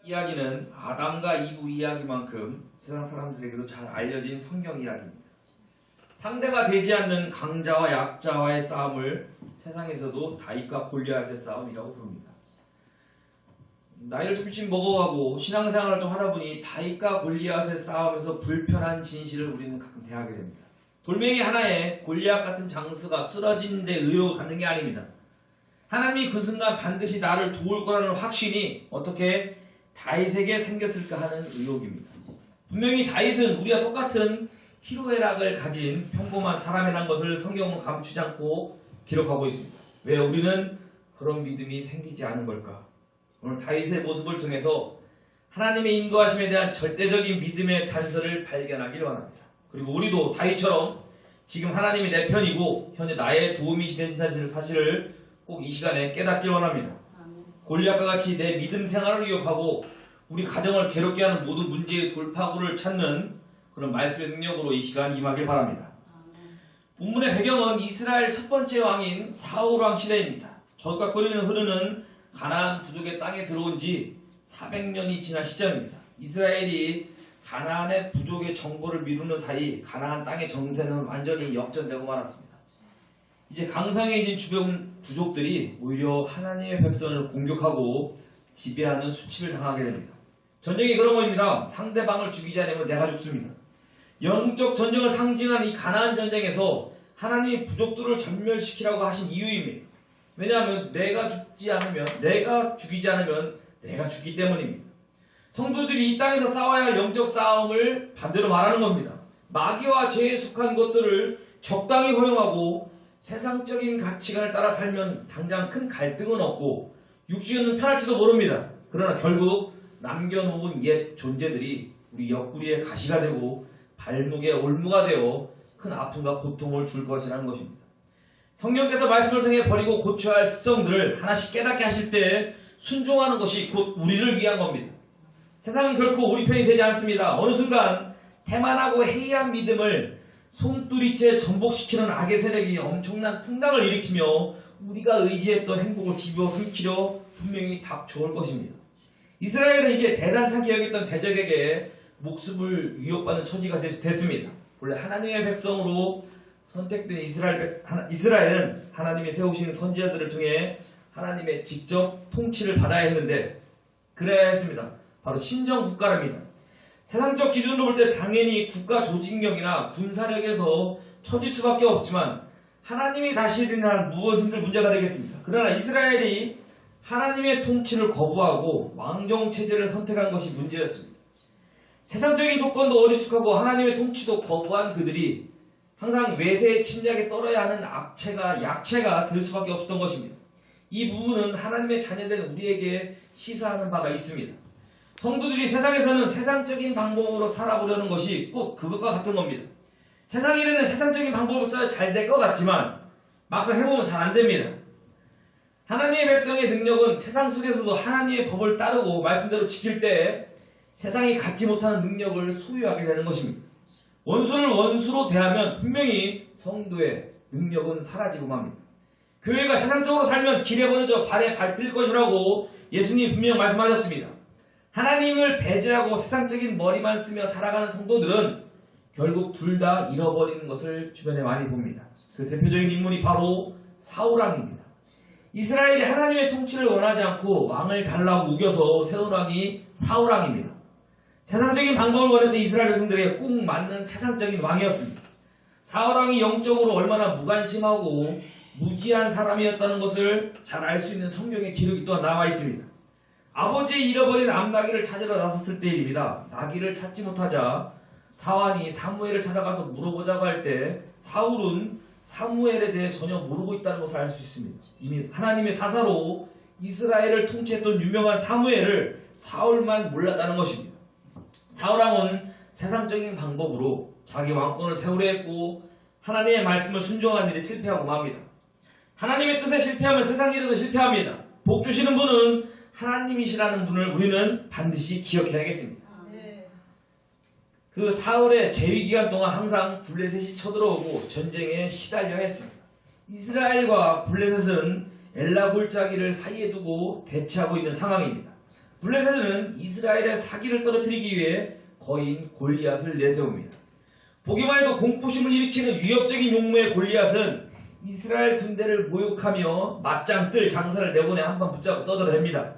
이야기는 아담과 이브 이야기만큼 세상 사람들에게도 잘 알려진 성경 이야기입니다. 상대가 되지 않는 강자와 약자와의 싸움을 세상에서도 다윗과 골리앗의 싸움이라고 부릅니다. 나이를 조금씩 먹어가고 신앙생활을 좀 하다 보니 다윗과 골리앗의 싸움에서 불편한 진실을 우리는 가끔 대하게 됩니다. 돌멩이 하나에 골리앗 같은 장수가 쓰러진 데 의욕을 갖는 게 아닙니다. 하나님이 그 순간 반드시 나를 도울 거라는 확신이 어떻게 다윗에게 생겼을까 하는 의혹입니다. 분명히 다윗은 우리와 똑같은 희로애락을 가진 평범한 사람이라는 것을 성경은 감추지 않고 기록하고 있습니다. 왜 우리는 그런 믿음이 생기지 않은 걸까? 오늘 다윗의 모습을 통해서 하나님의 인도하심에 대한 절대적인 믿음의 단서를 발견하기를 원합니다. 그리고 우리도 다윗처럼 지금 하나님이 내 편이고 현재 나의 도움이 되신 사실을 꼭 이 시간에 깨닫길 원합니다. 골리앗과 같이 내 믿음 생활을 위협하고 우리 가정을 괴롭게 하는 모든 문제의 돌파구를 찾는 그런 말씀의 능력으로 이 시간 임하길 바랍니다. 본문의 배경은 이스라엘 첫 번째 왕인 사울 왕 시대입니다. 저것과 거리는 흐르는 가나안 부족의 땅에 들어온 지 400년이 지난 시점입니다. 이스라엘이 가나안의 부족의 정보를 미루는 사이 가나안 땅의 정세는 완전히 역전되고 말았습니다. 이제 강성해진 주변 부족들이 오히려 하나님의 백성을 공격하고 지배하는 수치를 당하게 됩니다. 전쟁이 그런 겁니다. 상대방을 죽이지 않으면 내가 죽습니다. 영적 전쟁을 상징하는 이 가나안 전쟁에서 하나님이 부족들을 전멸시키라고 하신 이유입니다. 왜냐하면 내가 죽이지 않으면 내가 죽기 때문입니다. 성도들이 이 땅에서 싸워야 할 영적 싸움을 반대로 말하는 겁니다. 마귀와 죄에 속한 것들을 적당히 허용하고 세상적인 가치관을 따라 살면 당장 큰 갈등은 없고 육신은 편할지도 모릅니다. 그러나 결국 남겨놓은 옛 존재들이 우리 옆구리에 가시가 되고 발목에 올무가 되어 큰 아픔과 고통을 줄 것이라는 것입니다. 성령께서 말씀을 통해 버리고 고쳐야 할 습성들을 하나씩 깨닫게 하실 때 순종하는 것이 곧 우리를 위한 겁니다. 세상은 결코 우리 편이 되지 않습니다. 어느 순간 태만하고 해이한 믿음을 손두리째 전복시키는 악의 세력이 엄청난 풍랑을 일으키며 우리가 의지했던 행복을 집어삼키려 분명히 닥쳐올 것입니다. 이스라엘은 이제 대단찮게 여겼던 대적에게 목숨을 위협받는 처지가 됐습니다. 원래 하나님의 백성으로 선택된 이스라엘은 하나님이 세우신 선지자들을 통해 하나님의 직접 통치를 받아야 했는데 그래야 했습니다. 바로 신정국가랍니다. 세상적 기준으로 볼 때 당연히 국가 조직력이나 군사력에서 처질 수밖에 없지만 하나님이 다시 일어날 무엇인들 문제가 되겠습니다. 그러나 이스라엘이 하나님의 통치를 거부하고 왕정체제를 선택한 것이 문제였습니다. 세상적인 조건도 어리숙하고 하나님의 통치도 거부한 그들이 항상 외세의 침략에 떨어야 하는 약체가 될 수밖에 없었던 것입니다. 이 부분은 하나님의 자녀된 우리에게 시사하는 바가 있습니다. 성도들이 세상에서는 세상적인 방법으로 살아보려는 것이 꼭 그것과 같은 겁니다. 세상 일에는 세상적인 방법을 써야 잘 될 것 같지만 막상 해보면 잘 안 됩니다. 하나님의 백성의 능력은 세상 속에서도 하나님의 법을 따르고 말씀대로 지킬 때 세상이 갖지 못하는 능력을 소유하게 되는 것입니다. 원수를 원수로 대하면 분명히 성도의 능력은 사라지고 맙니다. 교회가 세상적으로 살면 길에 버려져 발에 밟힐 것이라고 예수님이 분명히 말씀하셨습니다. 하나님을 배제하고 세상적인 머리만 쓰며 살아가는 성도들은 결국 둘 다 잃어버리는 것을 주변에 많이 봅니다. 그 대표적인 인물이 바로 사울왕입니다. 이스라엘이 하나님의 통치를 원하지 않고 왕을 달라고 우겨서 세운 왕이 사울왕입니다. 세상적인 방법을 원했던 이스라엘 백성들에게 꼭 맞는 세상적인 왕이었습니다. 사울왕이 영적으로 얼마나 무관심하고 무지한 사람이었다는 것을 잘 알 수 있는 성경의 기록이 또한 나와 있습니다. 아버지의 잃어버린 암나귀를 찾으러 나섰을 때 일입니다. 나귀를 찾지 못하자 사환이 사무엘을 찾아가서 물어보자고 할 때 사울은 사무엘에 대해 전혀 모르고 있다는 것을 알 수 있습니다. 이미 하나님의 사사로 이스라엘을 통치했던 유명한 사무엘을 사울만 몰랐다는 것입니다. 사울왕은 세상적인 방법으로 자기 왕권을 세우려 했고 하나님의 말씀을 순종한 일이 실패하고 맙니다. 하나님의 뜻에 실패하면 세상 일에도 실패합니다. 복 주시는 분은 하나님이시라는 분을 우리는 반드시 기억해야겠습니다. 그 사울의 재위기간 동안 항상 블레셋이 쳐들어오고 전쟁에 시달려야 했습니다. 이스라엘과 블레셋은 엘라 골짜기를 사이에 두고 대치하고 있는 상황입니다. 블레셋은 이스라엘의 사기를 떨어뜨리기 위해 거인 골리앗을 내세웁니다. 보기만 해도 공포심을 일으키는 위협적인 용모의 골리앗은 이스라엘 군대를 모욕하며 맞짱 뜰 장사를 내보내 한번 붙잡고 떠들어댑니다.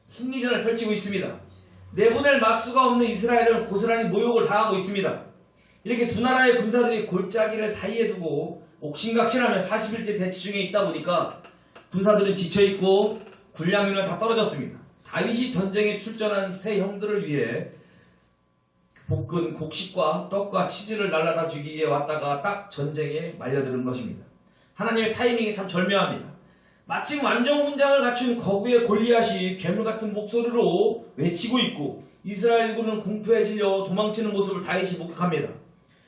심리전을 펼치고 있습니다. 내보낼 맞수가 없는 이스라엘은 고스란히 모욕을 당하고 있습니다. 이렇게 두 나라의 군사들이 골짜기를 사이에 두고 옥신각신하며 40일째 대치 중에 있다 보니까 군사들은 지쳐있고 군량민은 다 떨어졌습니다. 다윗이 전쟁에 출전한 세 형들을 위해 볶은 곡식과 떡과 치즈를 날라다 주기 위해 왔다가 딱 전쟁에 말려드는 것입니다. 하나님의 타이밍이 참 절묘합니다. 마침 완전군장을 갖춘 거구의 골리앗이 괴물같은 목소리로 외치고 있고 이스라엘 군은 공포에 질려 도망치는 모습을 다윗이 목격합니다.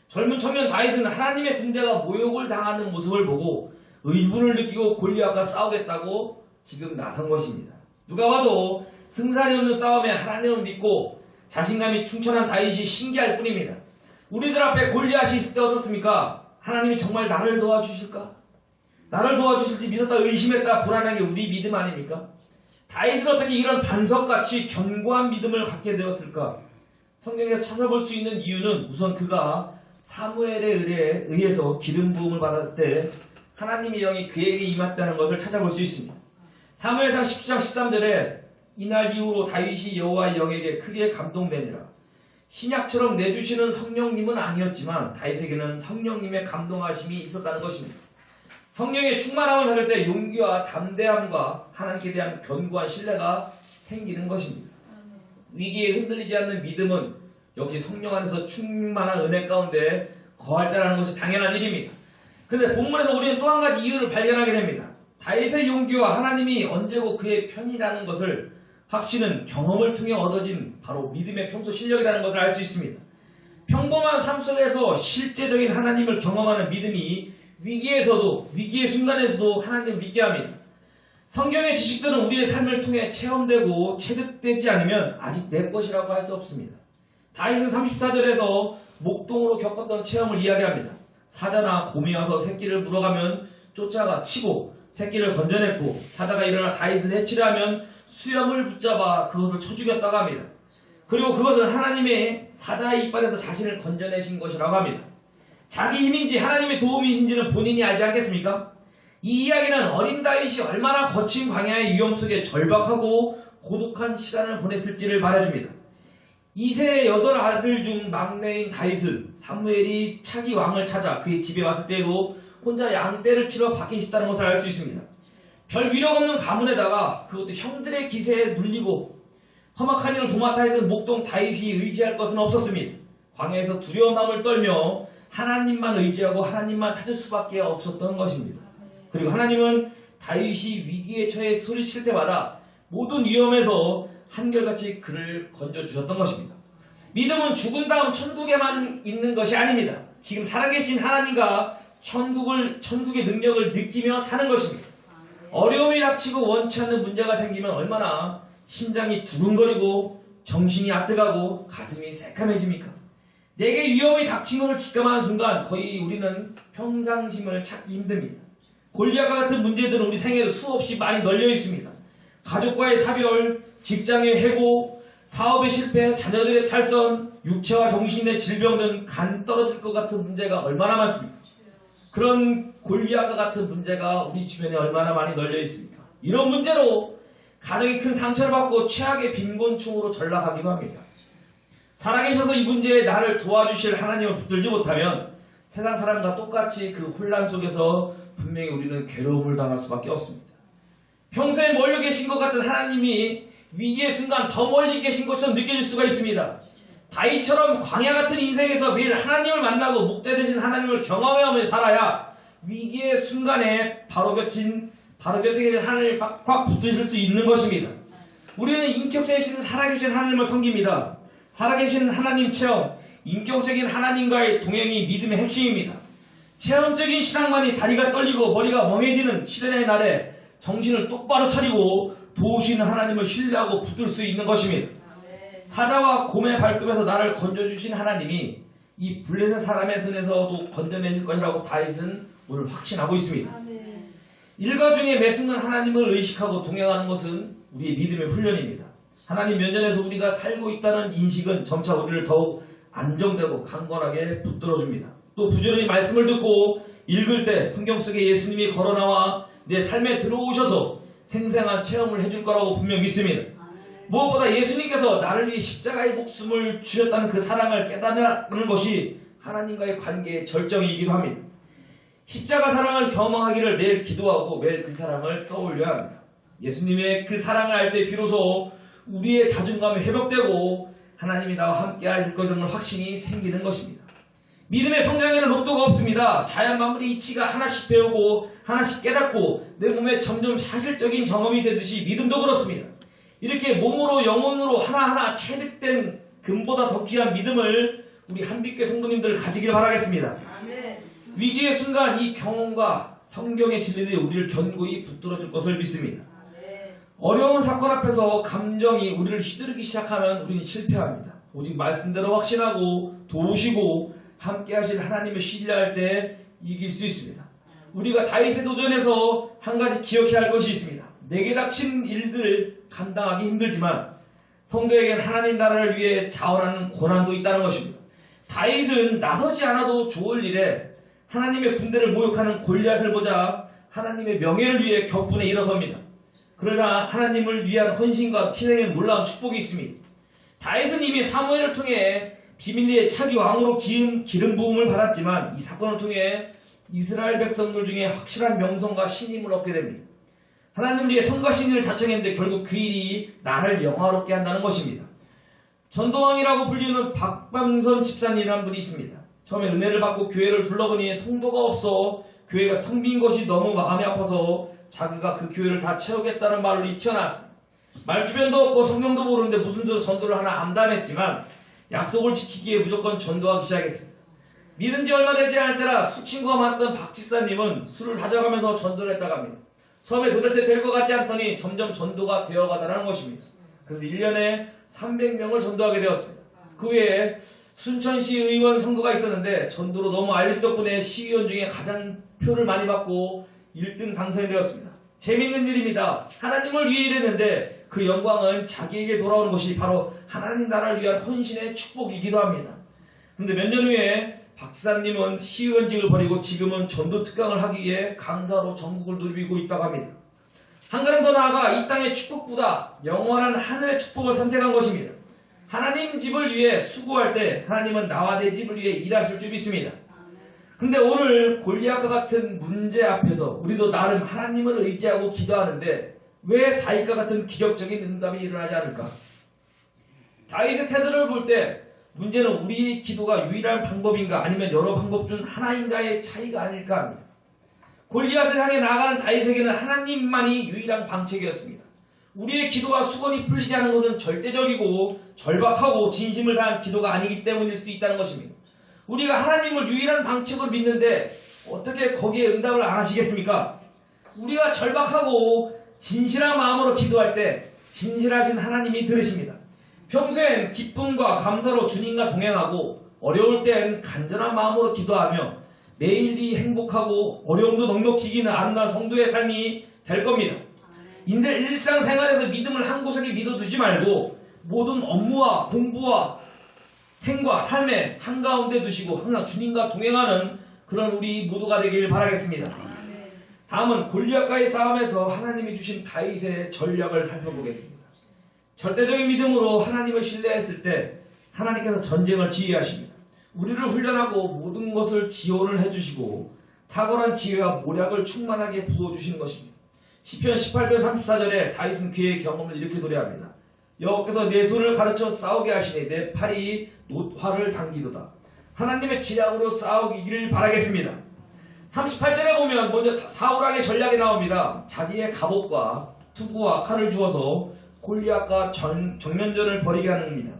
젊은 청년 다윗은 하나님의 군대가 모욕을 당하는 모습을 보고 의분을 느끼고 골리앗과 싸우겠다고 지금 나선 것입니다. 누가 봐도 승산이 없는 싸움에 하나님을 믿고 자신감이 충천한 다윗이 신기할 뿐입니다. 우리들 앞에 골리앗이 있을 때 어떻습니까? 하나님이 정말 나를 도와주실까? 나를 도와주실지 믿었다 의심했다 불안한 게 우리 믿음 아닙니까? 다윗은 어떻게 이런 반석같이 견고한 믿음을 갖게 되었을까? 성경에서 찾아볼 수 있는 이유는 우선 그가 사무엘에 의해서 기름 부음을 받았을 때 하나님의 영이 그에게 임했다는 것을 찾아볼 수 있습니다. 사무엘상 10장 13절에 이날 이후로 다윗이 여호와의 영에게 크게 감동되니라. 신약처럼 내주시는 성령님은 아니었지만 다윗에게는 성령님의 감동하심이 있었다는 것입니다. 성령의 충만함을 받을 때 용기와 담대함과 하나님께 대한 견고한 신뢰가 생기는 것입니다. 위기에 흔들리지 않는 믿음은 역시 성령 안에서 충만한 은혜 가운데 거할 때라는 것이 당연한 일입니다. 그런데 본문에서 우리는 또 한 가지 이유를 발견하게 됩니다. 다윗의 용기와 하나님이 언제고 그의 편이라는 것을 확신은 경험을 통해 얻어진 바로 믿음의 평소 실력이라는 것을 알 수 있습니다. 평범한 삶 속에서 실제적인 하나님을 경험하는 믿음이 위기의 순간에서도 하나님을 믿게 합니다. 성경의 지식들은 우리의 삶을 통해 체험되고 체득되지 않으면 아직 내 것이라고 할 수 없습니다. 다윗은 34절에서 목동으로 겪었던 체험을 이야기합니다. 사자나 곰이 와서 새끼를 물어가면 쫓아가 치고 새끼를 건져냈고 사자가 일어나 다윗을 해치려 하면 수염을 붙잡아 그것을 쳐 죽였다고 합니다. 그리고 그것은 하나님의 사자의 이빨에서 자신을 건져내신 것이라고 합니다. 자기 힘인지 하나님의 도움이신지는 본인이 알지 않겠습니까? 이 이야기는 어린 다윗이 얼마나 거친 광야의 위험 속에 절박하고 고독한 시간을 보냈을지를 말해줍니다. 이세의 8아들 중 막내인 다윗은 사무엘이 차기 왕을 찾아 그의 집에 왔을 때에도 혼자 양떼를 치러 밖에 있었다는 것을 알 수 있습니다. 별 위력 없는 가문에다가 그것도 형들의 기세에 눌리고 험악한 일을 도맡아 했던 목동 다윗이 의지할 것은 없었습니다. 광야에서 두려운 마음을 떨며 하나님만 의지하고 하나님만 찾을 수밖에 없었던 것입니다. 그리고 하나님은 다윗이 위기에 처해 소리칠 때마다 모든 위험에서 한결같이 그를 건져주셨던 것입니다. 믿음은 죽은 다음 천국에만 있는 것이 아닙니다. 지금 살아계신 하나님과 천국의 능력을 느끼며 사는 것입니다. 어려움이 닥치고 원치 않는 문제가 생기면 얼마나 심장이 두근거리고 정신이 아뜨가고 가슴이 새카매집니까? 내게 위험이 닥친 것을 직감하는 순간 거의 우리는 평상심을 찾기 힘듭니다. 골리앗과 같은 문제들은 우리 생애에 수없이 많이 널려 있습니다. 가족과의 사별, 직장의 해고, 사업의 실패, 자녀들의 탈선, 육체와 정신의 질병 등 간 떨어질 것 같은 문제가 얼마나 많습니까? 그런 골리앗과 같은 문제가 우리 주변에 얼마나 많이 널려 있습니까? 이런 문제로 가정이 큰 상처를 받고 최악의 빈곤층으로 전락하기도 합니다. 살아계셔서 이 문제에 나를 도와주실 하나님을 붙들지 못하면 세상 사람과 똑같이 그 혼란 속에서 분명히 우리는 괴로움을 당할 수밖에 없습니다. 평소에 멀리 계신 것 같은 하나님이 위기의 순간 더 멀리 계신 것처럼 느껴질 수가 있습니다. 다윗처럼 광야 같은 인생에서 매일 하나님을 만나고 목대 되신 하나님을 경험하며 살아야 위기의 순간에 바로 곁에 계신 하나님을 꽉 붙드실 수 있는 것입니다. 우리는 인격체이신 살아계신 하나님을 섬깁니다. 살아계신 하나님 체험, 인격적인 하나님과의 동행이 믿음의 핵심입니다. 체험적인 신앙만이 다리가 떨리고 머리가 멍해지는 시련의 날에 정신을 똑바로 차리고 도우시는 하나님을 신뢰하고 붙들 수 있는 것입니다. 사자와 곰의 발톱에서 나를 건져주신 하나님이 이 블레셋 사람의 손에서도 건져내실 것이라고 다윗은 오늘 확신하고 있습니다. 일과 중에 매 순간 하나님을 의식하고 동행하는 것은 우리의 믿음의 훈련입니다. 하나님 면전에서 우리가 살고 있다는 인식은 점차 우리를 더욱 안정되고 강건하게 붙들어줍니다. 또 부지런히 말씀을 듣고 읽을 때 성경 속에 예수님이 걸어나와 내 삶에 들어오셔서 생생한 체험을 해줄 거라고 분명 믿습니다. 무엇보다 예수님께서 나를 위해 십자가의 목숨을 주셨다는 그 사랑을 깨닫는 것이 하나님과의 관계의 절정이기도 합니다. 십자가 사랑을 경험하기를 매일 기도하고 매일 그 사랑을 떠올려야 합니다. 예수님의 그 사랑을 알 때 비로소 우리의 자존감이 회복되고 하나님이 나와 함께 하실 것을 확신이 생기는 것입니다. 믿음의 성장에는 로또가 없습니다. 자연 만물의 이치가 하나씩 배우고 하나씩 깨닫고 내 몸에 점점 사실적인 경험이 되듯이 믿음도 그렇습니다. 이렇게 몸으로 영혼으로 하나하나 체득된 금보다 더 귀한 믿음을 우리 한빛교회 성도님들 가지길 바라겠습니다. 아멘. 위기의 순간 이 경험과 성경의 진리들이 우리를 견고히 붙들어줄 것을 믿습니다. 아멘. 어려운 사건 앞에서 감정이 우리를 휘두르기 시작하면 우리는 실패합니다. 오직 말씀대로 확신하고 도우시고 함께 하실 하나님을 신뢰할 때 이길 수 있습니다. 우리가 다윗의 도전에서 한 가지 기억해야 할 것이 있습니다. 내게 닥친 일들을 감당하기 힘들지만 성도에겐 하나님 나라를 위해 자원하는 고난도 있다는 것입니다. 다윗은 나서지 않아도 좋을 일에 하나님의 군대를 모욕하는 골리앗을 보자 하나님의 명예를 위해 격분에 일어섭니다. 그러나 하나님을 위한 헌신과 희생에 놀라운 축복이 있습니다. 다윗은 이미 사무엘을 통해 비밀리에 차기 왕으로 기름 부음을 받았지만 이 사건을 통해 이스라엘 백성들 중에 확실한 명성과 신임을 얻게 됩니다. 하나님 우리의 성과 신임을 자청했는데 결국 그 일이 나를 영화롭게 한다는 것입니다. 전도왕이라고 불리는 박방선 집사님이라는 분이 있습니다. 처음에 은혜를 받고 교회를 둘러보니 성도가 없어 교회가 텅 빈 것이 너무 마음이 아파서 자기가 그 교회를 다 채우겠다는 말로 튀어나왔습니다. 말주변도 없고 성경도 모르는데 무슨 전도를 하나 암담했지만 약속을 지키기 위해 무조건 전도하기 시작했습니다. 믿은 지 얼마 되지 않을 때라 수친구가 많았던 박 집사님은 술을 가져가면서 전도를 했다고 합니다. 처음에 도대체 될 것 같지 않더니 점점 전도가 되어가다라는 것입니다. 그래서 1년에 300명을 전도하게 되었습니다. 그 외에 순천시 의원 선거가 있었는데 전도로 너무 알린 덕분에 시의원 중에 가장 표를 많이 받고 1등 당선이 되었습니다. 재미있는 일입니다. 하나님을 위해 일했는데 그 영광은 자기에게 돌아오는 것이 바로 하나님 나라를 위한 헌신의 축복이기도 합니다. 그런데 몇 년 후에 박사님은 시의원직을 버리고 지금은 전도 특강을 하기 위해 강사로 전국을 누비고 있다고 합니다. 한 걸음 더 나아가 이 땅의 축복보다 영원한 하늘의 축복을 선택한 것입니다. 하나님 집을 위해 수고할 때 하나님은 나와 내 집을 위해 일하실 줄 믿습니다. 근데 오늘 골리앗과 같은 문제 앞에서 우리도 나름 하나님을 의지하고 기도하는데 왜 다윗과 같은 기적적인 응답이 일어나지 않을까? 다윗의 태도를 볼 때 문제는 우리의 기도가 유일한 방법인가 아니면 여러 방법 중 하나인가의 차이가 아닐까 합니다. 골리앗을 향해 나아가는 다윗에게는 하나님만이 유일한 방책이었습니다. 우리의 기도와 수건이 풀리지 않은 것은 절대적이고 절박하고 진심을 다한 기도가 아니기 때문일 수도 있다는 것입니다. 우리가 하나님을 유일한 방책으로 믿는데 어떻게 거기에 응답을 안 하시겠습니까? 우리가 절박하고 진실한 마음으로 기도할 때 진실하신 하나님이 들으십니다. 평소엔 기쁨과 감사로 주님과 동행하고 어려울 땐 간절한 마음으로 기도하며 매일이 행복하고 어려움도 넉넉히 이기는 아름다운 성도의 삶이 될 겁니다. 인생 일상생활에서 믿음을 한 구석에 믿어두지 말고 모든 업무와 공부와 생과 삶의 한가운데 두시고 항상 주님과 동행하는 그런 우리 모두가 되길 바라겠습니다. 다음은 골리앗과의 싸움에서 하나님이 주신 다윗의 전략을 살펴보겠습니다. 절대적인 믿음으로 하나님을 신뢰했을 때 하나님께서 전쟁을 지휘하십니다. 우리를 훈련하고 모든 것을 지원을 해주시고 탁월한 지혜와 모략을 충만하게 부어주시는 것입니다. 시편 18편 34절에 다윗은 그의 경험을 이렇게 노래합니다. 여호와께서 내 손을 가르쳐 싸우게 하시니 내 팔이 노화를 당기도다. 하나님의 지략으로 싸우기를 바라겠습니다. 38절에 보면 먼저 사울왕의 전략이 나옵니다. 자기의 갑옷과 투구와 칼을 주어서 골리앗과 정면전을 벌이게 하는 겁니다.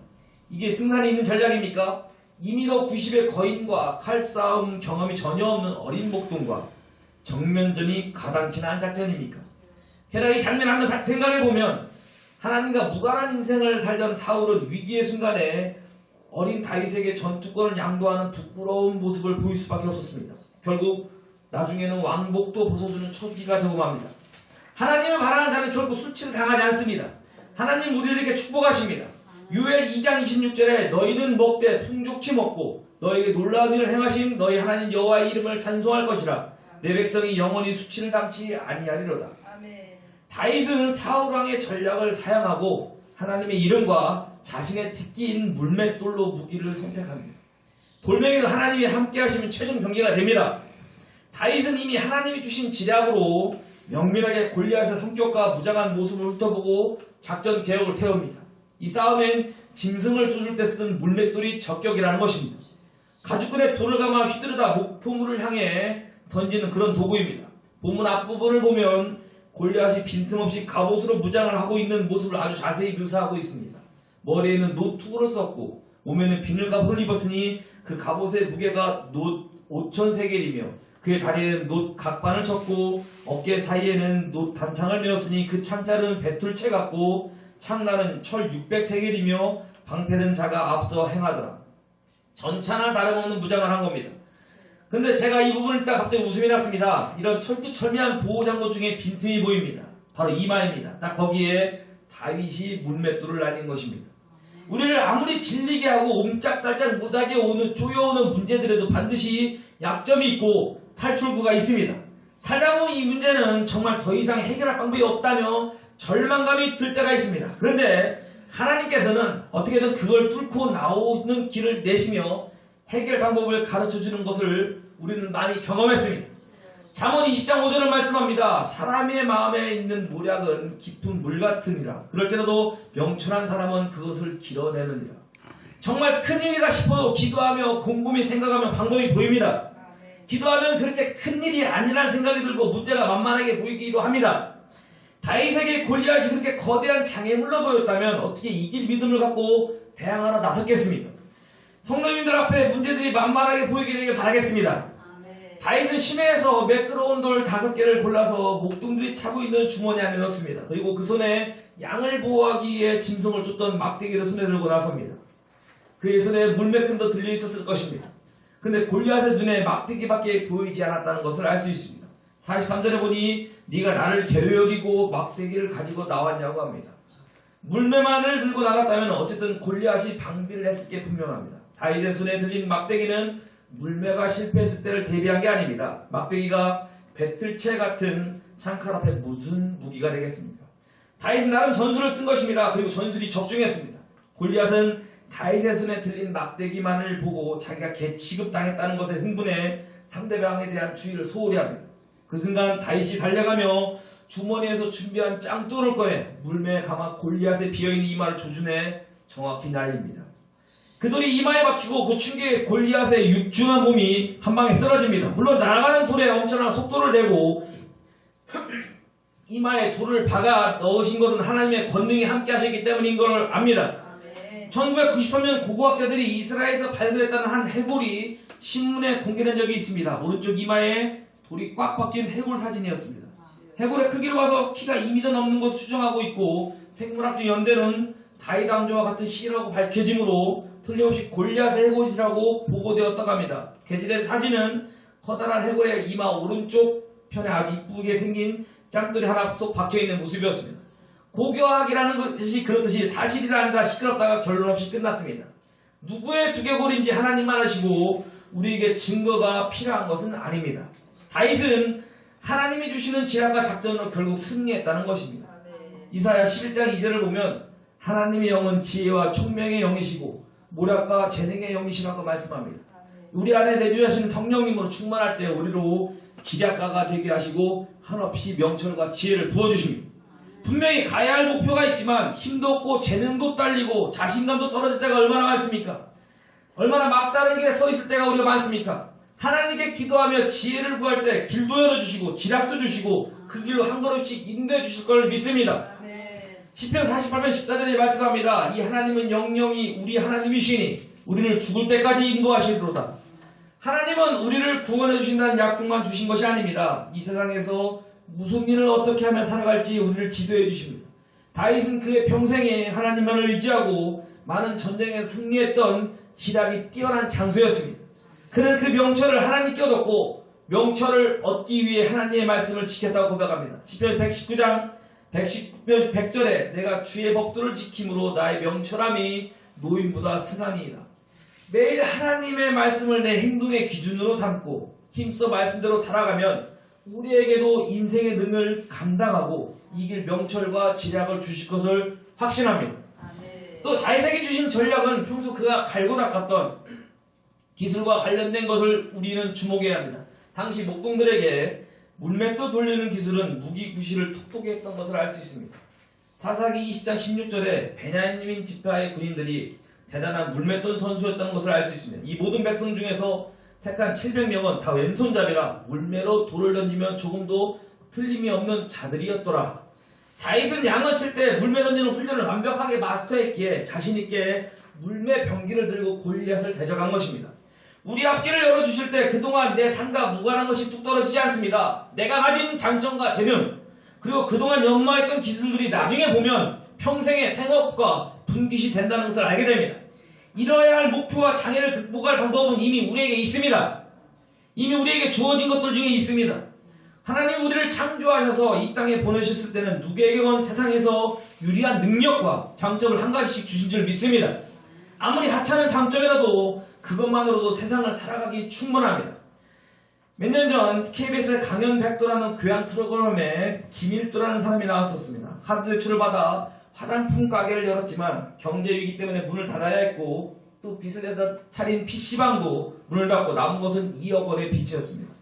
이게 승산이 있는 전략입니까? 2m 90의 거인과 칼싸움 경험이 전혀 없는 어린 목동과 정면전이 가당키나 한 작전입니까? 게다가 이 장면 한번 생각해보면 하나님과 무관한 인생을 살던 사울은 위기의 순간에 어린 다윗에게 전투권을 양도하는 부끄러운 모습을 보일 수밖에 없었습니다. 결국 나중에는 왕복도 벗어주는 처지가 되고 맙니다. 하나님을 바라는 자는 결국 수치를 당하지 않습니다. 하나님 우리를 이렇게 축복하십니다. 유엘 2장 26절에 너희는 먹되 풍족히 먹고 너희에게 놀라운 일을 행하신 너희 하나님 여호와의 이름을 찬송할 것이라. 내 백성이 영원히 수치를 당치 아니하리로다. 다윗은 사울왕의 전략을 사용하고 하나님의 이름과 자신의 특기인 물맷돌로 무기를 선택합니다. 돌멩이도 하나님이 함께 하시면 최종 경계가 됩니다. 다윗은 이미 하나님이 주신 지략으로 명밀하게 골리앗의 성격과 무장한 모습을 훑어보고 작전 계획을 세웁니다. 이 싸움엔 짐승을 쫓을 때 쓰던 물맷돌이 적격이라는 것입니다. 가죽끈에 돌을 감아 휘두르다 목표물을 향해 던지는 그런 도구입니다. 본문 앞부분을 보면 골리앗이 빈틈없이 갑옷으로 무장을 하고 있는 모습을 아주 자세히 묘사하고 있습니다. 머리에는 놋 투구를 썼고 몸에는 비늘갑옷을 입었으니 그 갑옷의 무게가 놋 5,000세겔이며 그의 다리에는 놋 각반을 쳤고 어깨 사이에는 놋 단창을 메었으니 그 창자는 배툴채 같고 창날은 철 600세겔이며 방패든 자가 앞서 행하더라. 전차나 다름없는 무장을 한 겁니다. 근데 제가 이 부분을 딱 갑자기 웃음이 났습니다. 이런 철두철미한 보호장구 중에 빈틈이 보입니다. 바로 이마입니다. 딱 거기에 다윗이 물맷돌을 날린 것입니다. 우리를 아무리 질리게 하고 옴짝달짝 못하게 조여오는 문제들에도 반드시 약점이 있고 탈출구가 있습니다. 살다 보면 이 문제는 정말 더 이상 해결할 방법이 없다며 절망감이 들 때가 있습니다. 그런데 하나님께서는 어떻게든 그걸 뚫고 나오는 길을 내시며 해결 방법을 가르쳐주는 것을 우리는 많이 경험했습니다. 잠언 20장 5절을 말씀합니다. 사람의 마음에 있는 모략은 깊은 물 같으니라. 그럴지라도 명철한 사람은 그것을 길어내느니라. 정말 큰일이다 싶어도 기도하며 곰곰이 생각하면 방법이 보입니다. 기도하면 그렇게 큰일이 아니라는 생각이 들고 문제가 만만하게 보이기도 합니다. 다윗에게 골리앗이 그렇게 거대한 장애물로 보였다면 어떻게 이길 믿음을 갖고 대항하러 나섰겠습니까? 성도님들 앞에 문제들이 만만하게 보이게 되길 바라겠습니다. 다윗은 시내에서 매끄러운 돌 5개를 골라서 목동들이 차고 있는 주머니 안에 넣습니다. 그리고 그 손에 양을 보호하기 위해 짐승을 쫓던 막대기를 손에 들고 나섭니다. 그의 손에 물매끈도 들려 있었을 것입니다. 그런데 골리앗의 눈에 막대기밖에 보이지 않았다는 것을 알 수 있습니다. 43절에 보니 네가 나를 괴로 여기고 막대기를 가지고 나왔냐고 합니다. 물매만을 들고 나갔다면 어쨌든 골리앗이 방비를 했을 게 분명합니다. 다윗의 손에 들린 막대기는 물매가 실패했을 때를 대비한 게 아닙니다. 막대기가 배틀채 같은 창칼 앞에 무슨 무기가 되겠습니까? 다윗은 나름 전술을 쓴 것입니다. 그리고 전술이 적중했습니다. 골리앗은 다윗의 손에 들린 막대기만을 보고 자기가 개취급당했다는 것에 흥분해 상대방에 대한 주의를 소홀히 합니다. 그 순간 다윗이 달려가며 주머니에서 준비한 짱돌을 꺼내 물매에 감아 골리앗의 비어있는 이마를 조준해 정확히 날립니다. 그 돌이 이마에 박히고 그 충격에 골리앗의 육중한 몸이 한 방에 쓰러집니다. 물론 날아가는 돌에 엄청난 속도를 내고 이마에 돌을 박아 넣으신 것은 하나님의 권능이 함께 하셨기 때문인 걸 압니다. 1993년 고고학자들이 이스라엘에서 발견했다는 한 해골이 신문에 공개된 적이 있습니다. 오른쪽 이마에 돌이 꽉 박힌 해골 사진이었습니다. 해골의 크기를 봐서 키가 2m 넘는 것을 추정하고 있고 생물학적 연대는 다윗 왕조와 같은 시기라고 밝혀지므로 틀림없이 골리앗의 해골이라고 보고되었다고 합니다. 게재된 사진은 커다란 해골의 이마 오른쪽 편에 아주 이쁘게 생긴 짱돌이 하나 쏙 박혀있는 모습이었습니다. 고교학이라는 것이 그렇듯이 사실이라 아니라 시끄럽다가 결론 없이 끝났습니다. 누구의 두개골인지 하나님만 아시고 우리에게 증거가 필요한 것은 아닙니다. 다윗은 하나님이 주시는 지략과 작전으로 결국 승리했다는 것입니다. 이사야 11장 2절을 보면 하나님의 영은 지혜와 총명의 영이시고 모략과 재능의 영이시라고 말씀합니다. 우리 안에 내주하시는 성령님으로 충만할 때 우리로 지략가가 되게 하시고 한없이 명철과 지혜를 부어주십니다. 분명히 가야 할 목표가 있지만 힘도 없고 재능도 딸리고 자신감도 떨어질 때가 얼마나 많습니까? 얼마나 막다른 길에 서 있을 때가 우리가 많습니까? 하나님께 기도하며 지혜를 구할 때 길도 열어주시고 지략도 주시고 그 길로 한 걸음씩 인도해 주실 걸 믿습니다. 시편 48편 14절에 말씀합니다. 이 하나님은 영영이 우리 하나님이시니 우리를 죽을 때까지 인도하시리로다. 하나님은 우리를 구원해 주신다는 약속만 주신 것이 아닙니다. 이 세상에서 무슨 일을 어떻게 하면 살아갈지 우리를 지도해 주십니다. 다윗은 그의 평생에 하나님만을 의지하고 많은 전쟁에 승리했던 지략이 뛰어난 장수였습니다. 그는 그 명철을 하나님께 얻었고 명철을 얻기 위해 하나님의 말씀을 지켰다고 고백합니다. 시편 119장 100절에 내가 주의 법도를 지킴으로 나의 명철함이 노인보다 승하니이다. 매일 하나님의 말씀을 내 행동의 기준으로 삼고 힘써 말씀대로 살아가면 우리에게도 인생의 능을 감당하고 이길 명철과 지략을 주실 것을 확신합니다. 또 다윗에게 주신 전략은 평소 그가 갈고 닦았던 기술과 관련된 것을 우리는 주목해야 합니다. 당시 목동들에게 물맷돌 돌리는 기술은 무기 구실을 톡톡히 했던 것을 알 수 있습니다. 사사기 20장 16절에 베냐민 지파의 군인들이 대단한 물맷돌 선수였던 것을 알 수 있습니다. 이 모든 백성 중에서 택한 700명은 다 왼손잡이라 물매로 돌을 던지면 조금도 틀림이 없는 자들이었더라. 다윗은 양을 칠 때 물매 던지는 훈련을 완벽하게 마스터했기에 자신있게 물매 병기를 들고 골리앗을 대적한 것입니다. 우리 앞길을 열어주실 때 그동안 내 삶과 무관한 것이 뚝 떨어지지 않습니다. 내가 가진 장점과 재능 그리고 그동안 연마했던 기술들이 나중에 보면 평생의 생업과 분깃이 된다는 것을 알게 됩니다. 이뤄야 할 목표와 장애를 극복할 방법은 이미 우리에게 있습니다. 이미 우리에게 주어진 것들 중에 있습니다. 하나님 우리를 창조하셔서 이 땅에 보내셨을 때는 누구에게건 세상에서 유리한 능력과 장점을 한 가지씩 주신 줄 믿습니다. 아무리 하찮은 장점이라도 그것만으로도 세상을 살아가기 충분합니다. 몇 년 전 KBS의 강연 백도라는 교양 프로그램에 김일도라는 사람이 나왔었습니다. 카드 대출을 받아 화장품 가게를 열었지만 경제 위기 때문에 문을 닫아야 했고 또 빚을 내다 차린 PC방도 문을 닫고 남은 것은 2억 원의 빚이었습니다.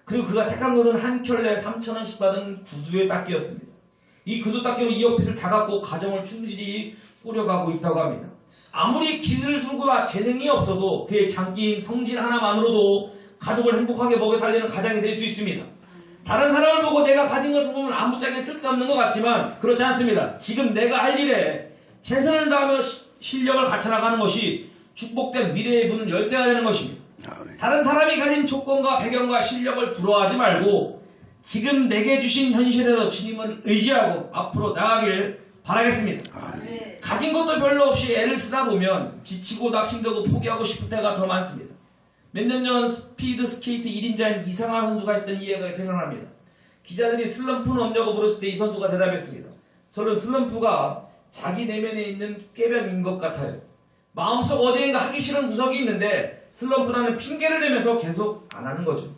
그리고 그가 택한 것은 한 켤레 3,000원씩 받은 구두의 닦기였습니다. 이 구두 닦기로 2억 빚을 다 갚고 가정을 충실히 꾸려가고 있다고 합니다. 아무리 기술과 재능이 없어도 그의 장기인 성실 하나만으로도 가족을 행복하게 먹여 살리는 가장이 될 수 있습니다. 다른 사람을 보고 내가 가진 것을 보면 아무짝에 쓸데없는 것 같지만 그렇지 않습니다. 지금 내가 할 일에 최선을 다하며 실력을 갖춰나가는 것이 축복된 미래의 문을 열쇠가 되는 것입니다. 다른 사람이 가진 조건과 배경과 실력을 부러워하지 말고 지금 내게 주신 현실에서 주님을 의지하고 앞으로 나가길 바라겠습니다. 가진 것도 별로 없이 애를 쓰다 보면 지치고 낙심되고 포기하고 싶을 때가 더 많습니다. 몇 년 전 스피드 스케이트 1인자인 이상하 선수가 했던 이야기가 생각납니다. 기자들이 슬럼프는 없냐고 물었을 때 이 선수가 대답했습니다. 저는 슬럼프가 자기 내면에 있는 꾀병인 것 같아요. 마음속 어디인가 하기 싫은 구석이 있는데 슬럼프라는 핑계를 대면서 계속 안 하는 거죠.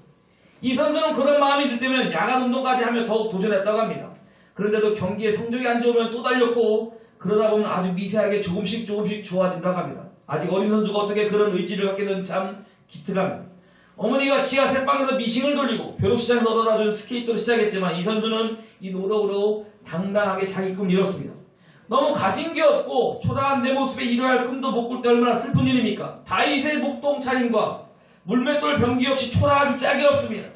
이 선수는 그런 마음이 들 때면 야간 운동까지 하며 더욱 도전했다고 합니다. 그런데도 경기에 성적이 안 좋으면 또 달렸고 그러다 보면 아주 미세하게 조금씩 좋아진다고 합니다. 아직 어린 선수가 어떻게 그런 의지를 갖게 된 참 기특합니다. 어머니가 지하 새방에서 미싱을 돌리고 벼룩시장에서 얻어다준 스케이트로 시작했지만 이 선수는 이 노력으로 당당하게 자기 꿈을 이뤘습니다. 너무 가진 게 없고 초라한 내 모습에 이뤄야 할 꿈도 못 꿀 때 얼마나 슬픈 일입니까? 다윗의 목동 차림과 물맷돌 병기 역시 초라하기 짝이 없습니다.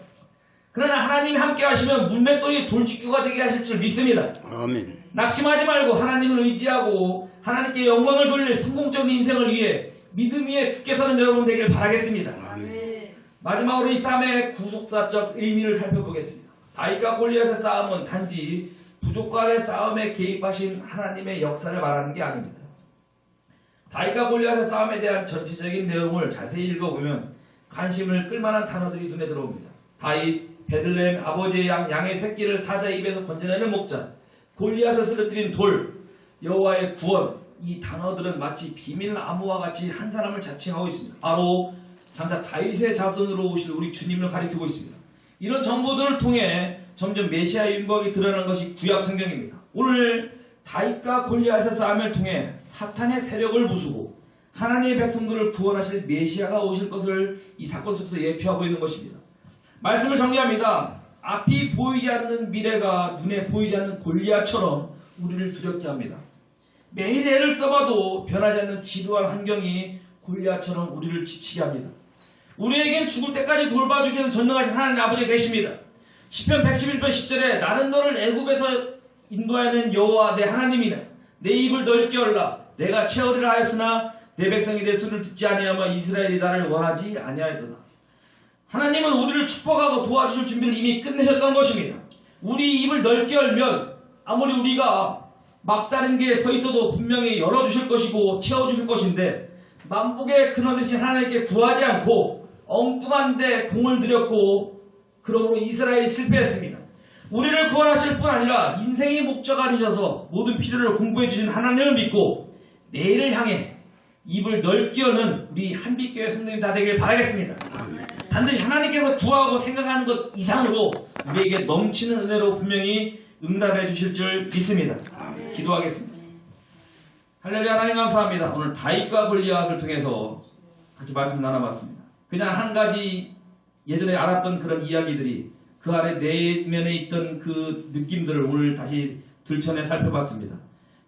그러나 하나님이 함께 하시면 물맷돌이 돌직구가 되게 하실 줄 믿습니다. 아멘. 낙심하지 말고 하나님을 의지하고 하나님께 영광을 돌릴 성공적인 인생을 위해 믿음 위에 굳게 서는 여러분 되길 바라겠습니다. 아멘. 마지막으로 이 싸움의 구속사적 의미를 살펴보겠습니다. 다윗과 골리앗의 싸움은 단지 부족간의 싸움에 개입하신 하나님의 역사를 말하는 게 아닙니다. 다윗과 골리앗의 싸움에 대한 전체적인 내용을 자세히 읽어보면 관심을 끌만한 단어들이 눈에 들어옵니다. 다윗, 베들레헴, 아버지의 양의 새끼를 사자 입에서 건져내는 목자, 골리앗을 쓰러뜨린 돌, 여호와의 구원, 이 단어들은 마치 비밀 나무와 같이 한 사람을 자칭하고 있습니다. 바로 장차 다윗의 자손으로 오실 우리 주님을 가리키고 있습니다. 이런 정보들을 통해 점점 메시아의 윤곽이 드러나는 것이 구약 성경입니다. 오늘 다윗과 골리앗의 싸움을 통해 사탄의 세력을 부수고 하나님의 백성들을 구원하실 메시아가 오실 것을 이 사건 속에서 예표하고 있는 것입니다. 말씀을 정리합니다. 앞이 보이지 않는 미래가 눈에 보이지 않는 골리앗처럼 우리를 두렵게 합니다. 매일 애를 써봐도 변하지 않는 지루한 환경이 골리앗처럼 우리를 지치게 합니다. 우리에겐 죽을 때까지 돌봐주시는 전능하신 하나님 아버지가 계십니다. 시편 111편 10절에 나는 너를 애굽에서 인도하는 여호와 내 하나님이나 내 입을 넓게 열라 내가 채우리라 하였으나 내 백성이 내 소리를 듣지 아니하며 이스라엘이 나를 원하지 아니하였도다. 하나님은 우리를 축복하고 도와주실 준비를 이미 끝내셨던 것입니다. 우리 입을 넓게 열면 아무리 우리가 막다른 게 서 있어도 분명히 열어주실 것이고 채워주실 것인데 만복의 근원 되신 하나님께 구하지 않고 엉뚱한 데 공을 들였고 그러므로 이스라엘이 실패했습니다. 우리를 구원하실 뿐 아니라 인생의 목자가 되셔서 모든 필요를 공부해 주신 하나님을 믿고 내일을 향해 입을 넓게 여는 우리 한빛교회 성도님 다 되길 바라겠습니다. 반드시 하나님께서 구하고 생각하는 것 이상으로 우리에게 넘치는 은혜로 분명히 응답해 주실 줄 믿습니다. 기도하겠습니다. 할렐루야. 하나님 감사합니다. 오늘 다윗과 골리앗을 통해서 같이 말씀 나눠봤습니다. 그냥 한 가지 예전에 알았던 그런 이야기들이 그 안에 내면에 있던 그 느낌들을 오늘 다시 들춰내 살펴봤습니다.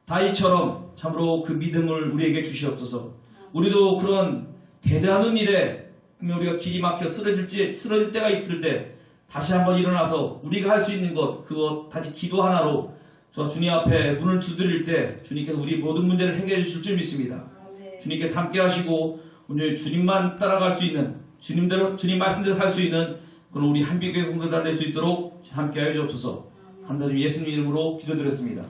다윗처럼 참으로 그 믿음을 우리에게 주시옵소서. 우리도 그런 대단한 일에 우리가 길이 막혀 쓰러질 때가 있을 때 다시 한번 일어나서 우리가 할 수 있는 것, 그것 다시 기도 하나로 주님 앞에 문을 두드릴 때 주님께서 우리 모든 문제를 해결해 주실 줄 믿습니다. 주님께서 함께 하시고 오늘 주님만 따라갈 수 있는, 주님 말씀대로 살 수 있는 그런 우리 한빛교회 성도들 될 수 있도록 함께 하여 주옵소서. 감사드리며 예수님 이름으로 기도드렸습니다.